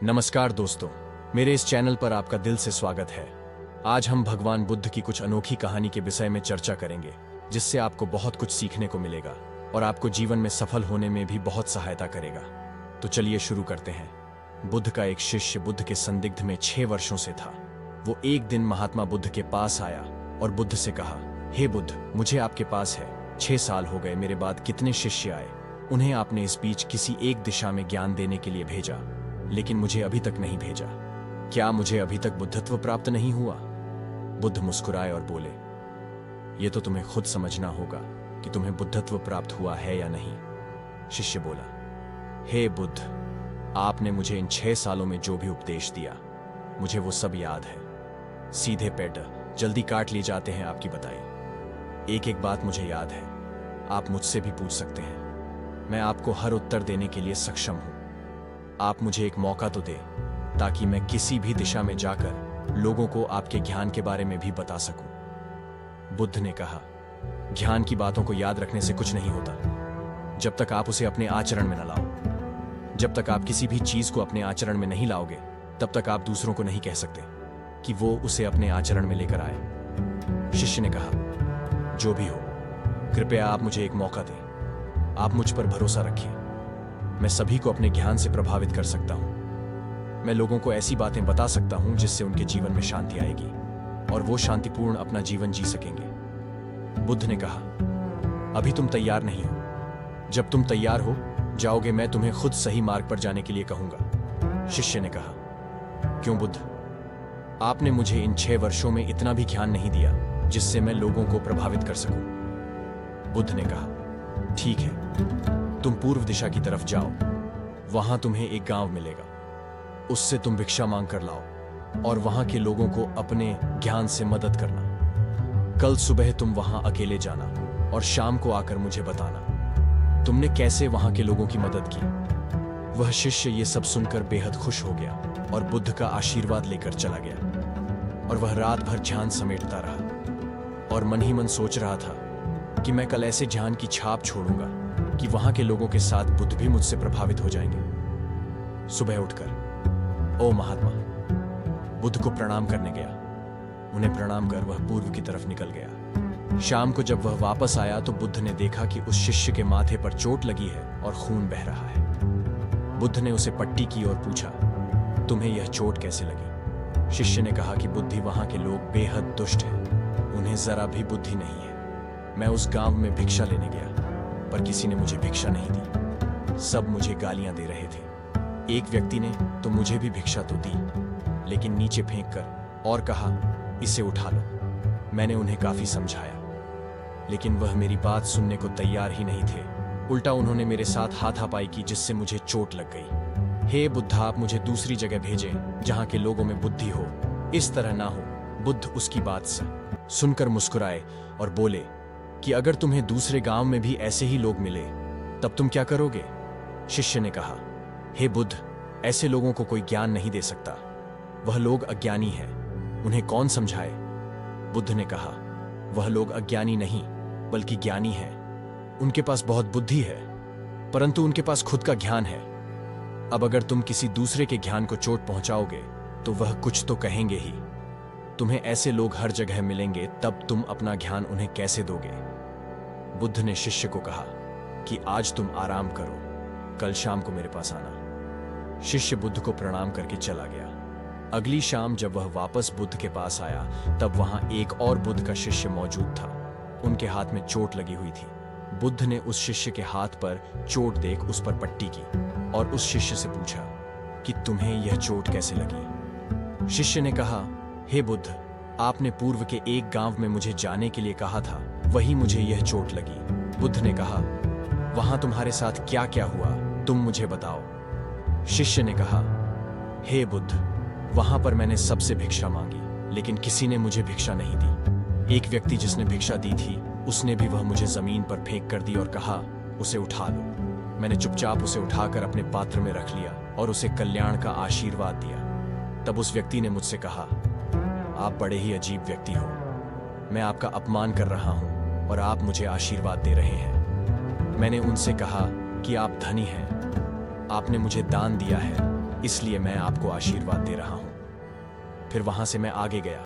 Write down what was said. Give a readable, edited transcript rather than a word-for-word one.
नमस्कार दोस्तों, मेरे इस चैनल पर आपका दिल से स्वागत है। आज हम भगवान बुद्ध की कुछ अनोखी कहानी के विषय में चर्चा करेंगे, जिससे आपको बहुत कुछ सीखने को मिलेगा और आपको जीवन में सफल होने में भी बहुत सहायता करेगा। तो चलिए शुरू करते हैं। बुद्ध का एक शिष्य बुद्ध के संदिग्ध में 6 वर्षों से था। वो एक दिन महात्मा बुद्ध के पास आया और बुद्ध से कहा, हे बुद्ध, मुझे आपके पास है 6 साल हो गए, मेरे बाद कितने शिष्य आए, उन्हें आपने इस बीच किसी एक दिशा में ज्ञान देने के लिए भेजा, लेकिन मुझे अभी तक नहीं भेजा। क्या मुझे अभी तक बुद्धत्व प्राप्त नहीं हुआ? बुद्ध मुस्कुराए और बोले, ये तो तुम्हें खुद समझना होगा कि तुम्हें बुद्धत्व प्राप्त हुआ है या नहीं। शिष्य बोला, हे बुद्ध, आपने मुझे इन 6 सालों में जो भी उपदेश दिया, मुझे वो सब याद है। सीधे पेट जल्दी काट लिए जाते हैं आपकी बताई। एक एक बात मुझे याद है। आप मुझसे भी पूछ सकते हैं, मैं आपको हर उत्तर देने के लिए सक्षम हूं। आप मुझे एक मौका तो दे, ताकि मैं किसी भी दिशा में जाकर लोगों को आपके ज्ञान के बारे में भी बता सकूं। बुद्ध ने कहा, ज्ञान की बातों को याद रखने से कुछ नहीं होता, जब तक आप उसे अपने आचरण में न लाओ। जब तक आप किसी भी चीज को अपने आचरण में नहीं लाओगे, तब तक आप दूसरों को नहीं कह सकते कि वो उसे अपने आचरण में लेकर आए। शिष्य ने कहा, जो भी हो, कृपया आप मुझे एक मौका दें। आप मुझ पर भरोसा रखिए। मैं सभी को अपने ज्ञान से प्रभावित कर सकता हूं। मैं लोगों को ऐसी बातें बता सकता हूं जिससे उनके जीवन में शांति आएगी और वो शांतिपूर्ण अपना जीवन जी सकेंगे। बुद्ध ने कहा, अभी तुम तैयार नहीं हो। जब तुम तैयार हो जाओगे, मैं तुम्हें खुद सही मार्ग पर जाने के लिए कहूंगा। शिष्य ने कहा, क्यों बुद्ध? आपने मुझे इन 6 वर्षों में इतना भी ज्ञान नहीं दिया जिससे मैं लोगों को प्रभावित कर सकूं। बुद्ध ने कहा, ठीक है, तुम पूर्व दिशा की तरफ जाओ। वहां तुम्हें एक गांव मिलेगा, उससे तुम भिक्षा मांग कर लाओ और वहां के लोगों को अपने ज्ञान से मदद करना। कल सुबह तुम वहां अकेले जाना और शाम को आकर मुझे बताना तुमने कैसे वहां के लोगों की मदद की। वह शिष्य ये सब सुनकर बेहद खुश हो गया और बुद्ध का आशीर्वाद लेकर चला गया। और वह रात भर ध्यान समेटता रहा और मन ही मन सोच रहा था कि मैं कल ऐसे ध्यान की छाप छोड़ूंगा कि वहां के लोगों के साथ बुद्ध भी मुझसे प्रभावित हो जाएंगे। सुबह उठकर ओ महात्मा, बुद्ध को प्रणाम करने गया। उन्हें प्रणाम कर वह पूर्व की तरफ निकल गया। शाम को जब वह वापस आया तो बुद्ध ने देखा कि उस शिष्य के माथे पर चोट लगी है और खून बह रहा है। बुद्ध ने उसे पट्टी की और पूछा, तुम्हें यह चोट कैसे लगी? शिष्य ने कहा कि बुद्धि वहां के लोग बेहद दुष्ट हैं, उन्हें जरा भी बुद्धि नहीं है। मैं उस गांव में भिक्षा लेने गया, पर किसी ने मुझे भिक्षा नहीं दी। सब मुझे गालियां दे रहे थे। एक व्यक्ति ने तो मुझे भी भिक्षा तो दी, लेकिन नीचे फेंक कर और कहा, इसे उठा लो। मैंने उन्हें काफी समझाया, लेकिन वह मेरी बात सुनने को तैयार ही नहीं थे। उल्टा उन्होंने मेरे साथ हाथापाई की, जिससे मुझे चोट लग गई। हे बुद्ध, आप मुझे दूसरी जगह भेजें जहां के लोगों में बुद्धि हो, इस तरह ना हो। बुद्ध उसकी बात से सुनकर मुस्कुराए और बोले कि अगर तुम्हें दूसरे गांव में भी ऐसे ही लोग मिले, तब तुम क्या करोगे? शिष्य ने कहा, हे बुद्ध, ऐसे लोगों को कोई ज्ञान नहीं दे सकता। वह लोग अज्ञानी हैं, उन्हें कौन समझाए? बुद्ध ने कहा, वह लोग अज्ञानी नहीं बल्कि ज्ञानी हैं। उनके पास बहुत बुद्धि है, परंतु उनके पास खुद का ज्ञान है। अब अगर तुम किसी दूसरे के ज्ञान को चोट पहुंचाओगे तो वह कुछ तो कहेंगे ही। तुम्हें ऐसे लोग हर जगह मिलेंगे, तब तुम अपना ज्ञान उन्हें कैसे दोगे? बुद्ध ने शिष्य को कहा कि आज तुम आराम करो, कल शाम को मेरे पास आना। शिष्य बुद्ध को प्रणाम करके चला गया। अगली शाम जब वह वापस बुद्ध के पास आया, तब वहां एक और बुद्ध का शिष्य मौजूद था। उनके हाथ में चोट लगी हुई थी। बुद्ध ने उस शिष्य के हाथ पर चोट देख उस पर पट्टी की और उस शिष्य से पूछा कि तुम्हें यह चोट कैसे लगी? शिष्य ने कहा, हे बुद्ध, आपने पूर्व के एक गांव में मुझे जाने के लिए कहा था, वही मुझे यह चोट लगी। बुद्ध ने कहा, वहां तुम्हारे साथ क्या क्या हुआ, तुम मुझे बताओ। शिष्य ने कहा, हे बुद्ध, वहां पर मैंने सबसे भिक्षा मांगी, लेकिन किसी ने मुझे भिक्षा नहीं दी। एक व्यक्ति जिसने भिक्षा दी थी, उसने भी वह मुझे जमीन पर फेंक कर दी और कहा, उसे उठा लो। मैंने चुपचाप उसे उठाकर अपने पात्र में रख लिया और उसे कल्याण का आशीर्वाद दिया। तब उस व्यक्ति ने मुझसे कहा, आप बड़े ही अजीब व्यक्ति हो। मैं आपका अपमान कर रहा हूं और आप मुझे आशीर्वाद दे रहे हैं। मैंने उनसे कहा कि आप धनी हैं, आपने मुझे दान दिया है, इसलिए मैं आपको आशीर्वाद दे रहा हूं। फिर वहां से मैं आगे गया